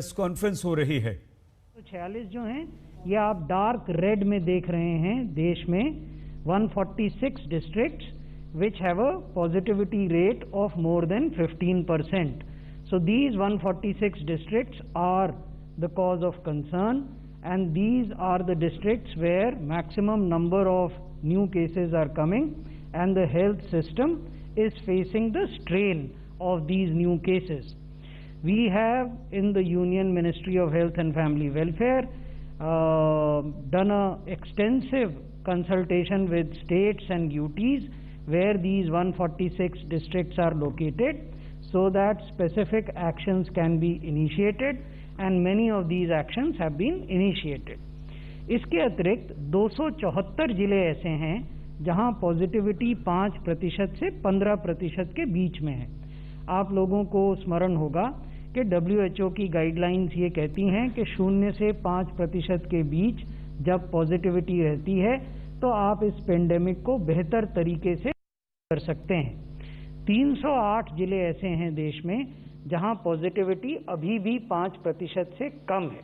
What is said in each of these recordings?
Press conference हो रही है। तो 46 जो हैं ये आप डार्क रेड में देख रहे हैं देश में 146 districts which have a positivity rate of more than 15%. So these 146 districts are the cause of concern, and these are the districts where maximum number of new cases are coming and the health system is facing the strain of these new cases. We have in the Union Ministry of Health and Family Welfare done a extensive consultation with states and UTs where these 146 districts are located so that specific actions can be initiated, and many of these actions have been initiated. इसके अतिरिक्त 274 जिले ऐसे हैं जहां positivity 5% से 15% के बीच में है। आप लोगों को स्मरण होगा कि WHO की गाइडलाइंस ये कहती हैं कि 0 से 5% के बीच जब पॉजिटिविटी रहती है तो आप इस पेंडेमिक को बेहतर तरीके से कर सकते हैं। 308 जिले ऐसे हैं देश में जहां पॉजिटिविटी अभी भी 5% से कम है।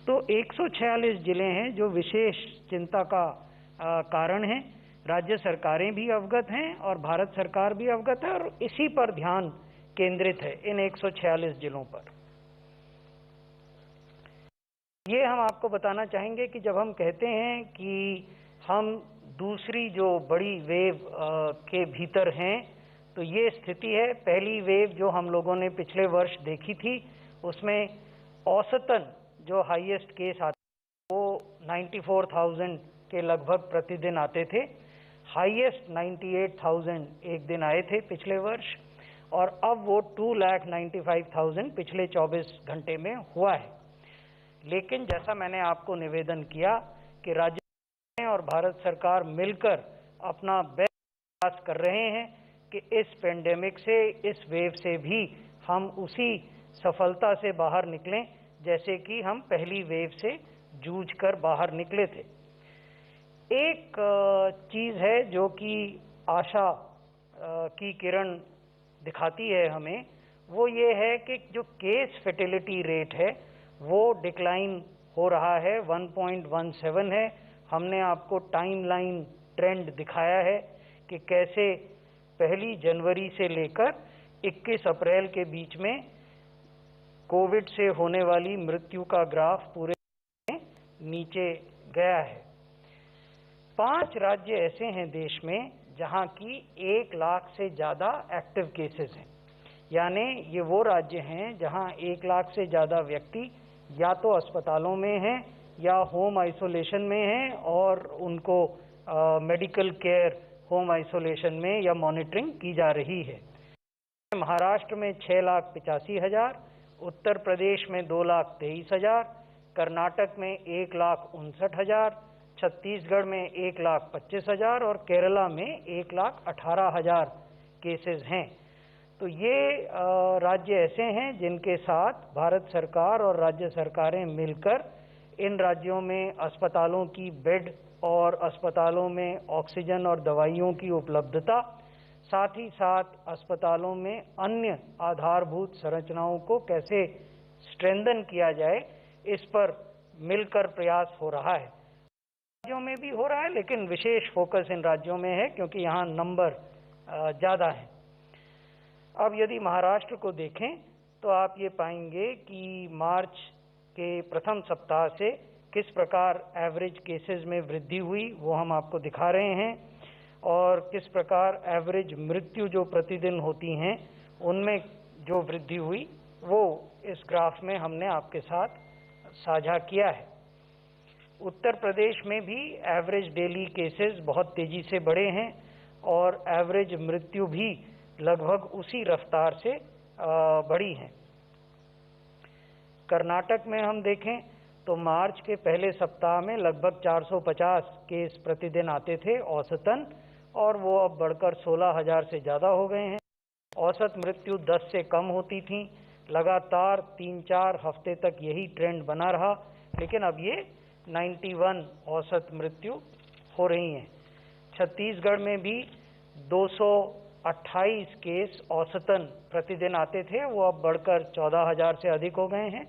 तो 146 जिले हैं जो विशेष चिंता का कारण है। राज्य सरकारें भी अवगत हैं और भारत सरकार भी अवगत है और इसी पर ध्यान केंद्रित है इन 146 जिलों पर। ये हम आपको बताना चाहेंगे कि जब हम कहते हैं कि हम दूसरी जो बड़ी वेव के भीतर हैं तो ये स्थिति है। पहली वेव जो हम लोगों ने पिछले वर्ष देखी थी उसमें औसतन जो हाईएस्ट केस आते वो 94,000 के लगभग प्रतिदिन आते थे। हाईएस्ट 98,000 एक दिन आए थे पिछले वर्ष और अब वो 2,95,000 पिछले 24 घंटे में हुआ है। लेकिन जैसा मैंने आपको निवेदन किया कि राज्य और भारत सरकार मिलकर अपना बेस्ट प्रयास कर रहे हैं कि इस पेंडेमिक से, इस वेव से भी हम उसी सफलता से बाहर निकलें जैसे कि हम पहली वेव से जूझकर बाहर निकले थे। एक चीज़ है जो कि आशा की किरण दिखाती है हमें, वो ये है कि जो केस फर्टिलिटी रेट है वो डिक्लाइन हो रहा है, 1.17 है। हमने आपको टाइमलाइन ट्रेंड दिखाया है कि कैसे 1 जनवरी से लेकर 21 अप्रैल के बीच में कोविड से होने वाली मृत्यु का ग्राफ पूरे में नीचे गया है। 5 राज्य ऐसे हैं देश में जहां की 1 लाख से ज़्यादा एक्टिव केसेस हैं, यानी ये वो राज्य हैं जहां 1 लाख से ज़्यादा व्यक्ति या तो अस्पतालों में हैं या होम आइसोलेशन में हैं और उनको मेडिकल केयर होम आइसोलेशन में या मॉनिटरिंग की जा रही है। महाराष्ट्र में 6,85,000, उत्तर प्रदेश में 2,23,000, कर्नाटक में 1,59,000, छत्तीसगढ़ में 1,25,000 और केरला में 1,18,000 केसेस हैं। तो ये राज्य ऐसे हैं जिनके साथ भारत सरकार और राज्य सरकारें मिलकर इन राज्यों में अस्पतालों की बेड और अस्पतालों में ऑक्सीजन और दवाइयों की उपलब्धता, साथ ही साथ अस्पतालों में अन्य आधारभूत संरचनाओं को कैसे स्ट्रेंथन किया जाए, इस पर मिलकर प्रयास हो रहा है। राज्यों में भी हो रहा है लेकिन विशेष फोकस इन राज्यों में है क्योंकि यहाँ नंबर ज़्यादा है। अब यदि महाराष्ट्र को देखें तो आप ये पाएंगे कि मार्च के प्रथम सप्ताह से किस प्रकार एवरेज केसेस में वृद्धि हुई वो हम आपको दिखा रहे हैं और किस प्रकार एवरेज मृत्यु जो प्रतिदिन होती हैं उनमें जो वृद्धि हुई वो इस ग्राफ में हमने आपके साथ साझा किया है। उत्तर प्रदेश में भी एवरेज डेली केसेस बहुत तेज़ी से बढ़े हैं और एवरेज मृत्यु भी लगभग उसी रफ्तार से बढ़ी हैं। कर्नाटक में हम देखें तो मार्च के पहले सप्ताह में लगभग 450 केस प्रतिदिन आते थे औसतन और वो अब बढ़कर 16,000 से ज़्यादा हो गए हैं। औसत मृत्यु 10 से कम होती थी। लगातार 3-4 हफ्ते तक यही ट्रेंड बना रहा, लेकिन अब ये 91 औसत मृत्यु हो रही हैं। छत्तीसगढ़ में भी 228 केस औसतन प्रतिदिन आते थे, वो अब बढ़कर 14,000 से अधिक हो गए हैं।